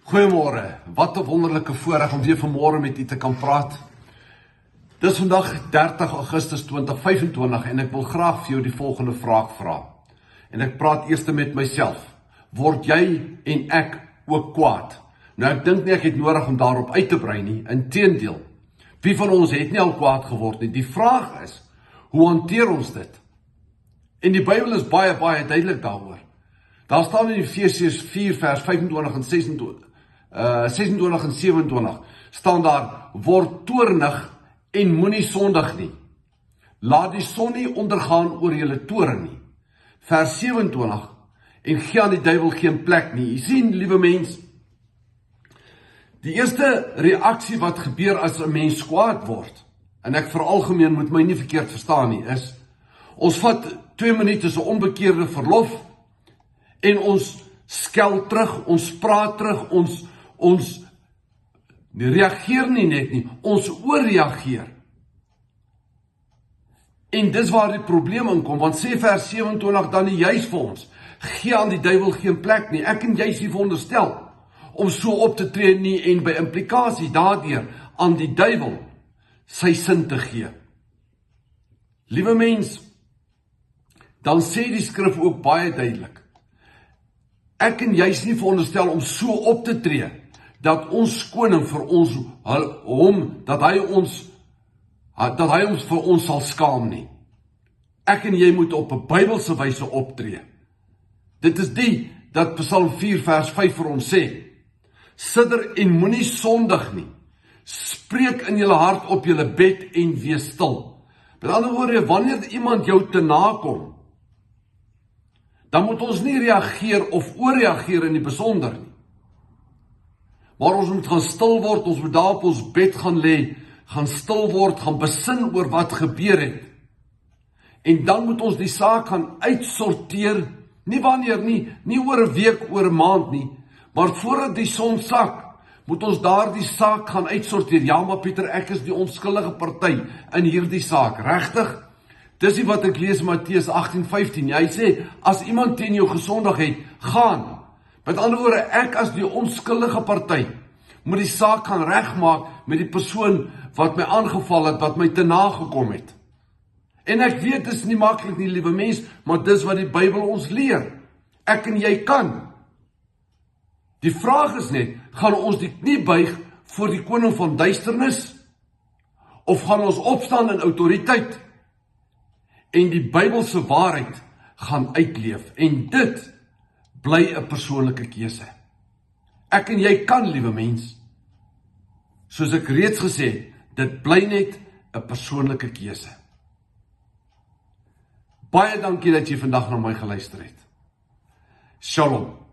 Goeiemôre, wat 'n wonderlike voorreg om weer vanmôre met u te kan praat. Dis vandag 30 Augustus 2025 en ek wil graag vir jou die volgende vraag vra. En ek praat eers met myself. Word jy en ek ook kwaad? Nou ek dink nie ek het nodig om daarop uit te brei nie, inteendeel. Wie van ons het nie al kwaad geword nie? Die vraag is, hoe hanteer ons dit? En die Bybel is baie duidelik daaroor. Daar staan in Efesiërs 4 vers 25 en 26 en 27 staan daar, word toornig en moenie sondig nie. Laat die son nie ondergaan oor julle toorn nie. Vers 27, en gee aan die duiwel geen plek nie. Jy sien, liewe mens, die eerste reaksie wat gebeur as 'n mens kwaad word, en ek veralgemeen moet my nie verkeerd verstaan nie, is, ons vat 2 minute so onbekeerde verlof, en ons skel terug, ons praat terug, ons reageer nie net nie, ons oorreageer. En dis waar die probleem inkom, want sê vers 27 dan nie juis vir ons, gee aan die duiwel geen plek nie, ek en jy is nie veronderstel om so op te tree nie en by implikasie daardeur aan die duiwel sy sin te gee. Liewe mens, dan sê die skrif ook baie duidelik, ek en jy is nie veronderstel om so op te tree, dat ons koning vir ons, dat hy ons vir ons sal skaam nie. Ek en jy moet op 'n Bybelse wyse optree. Dit is dat Psalm 4 vers 5 vir ons sê, sidder en moenie sondig nie, spreek in julle hart op julle bed en wees stil. Met ander woorde, wanneer iemand jou te nakom, dan moet ons nie reageer of oorreageer in die besonder nie. Maar ons moet gaan stil word, ons moet daar op ons bed gaan lê, gaan stil word, gaan besin oor wat gebeur het. En dan moet ons die saak gaan uitsorteer, nie wanneer nie oor 'n week, oor 'n maand nie, maar voordat die son sak, moet ons daar die saak gaan uitsorteer. Ja, maar Pieter, ek is die onskuldige party in hierdie saak, regtig? Dis wat ek lees Matteus 18:15. Hy sê, as iemand teen jou gesondig het, gaan. Met ander woorde, ek as die onskuldige party, moet die saak gaan regmaak met die persoon wat my aangeval het, wat my te nagekom het. En ek weet, dit is nie maklik nie, liewe mens, maar dis wat die Bybel ons leer. Ek en jy kan. Die vraag is net, gaan ons die knie buig voor die koning van duisternis? Of gaan ons opstaan in autoriteit? En die Bybelse waarheid gaan uitleef. En dit bly 'n persoonlike keuse. Ek en jy kan, liewe mens. Soos ek reeds gesê het, dit bly net 'n persoonlike keuse. Baie dankie dat jy vandag na my geluister het. Shalom.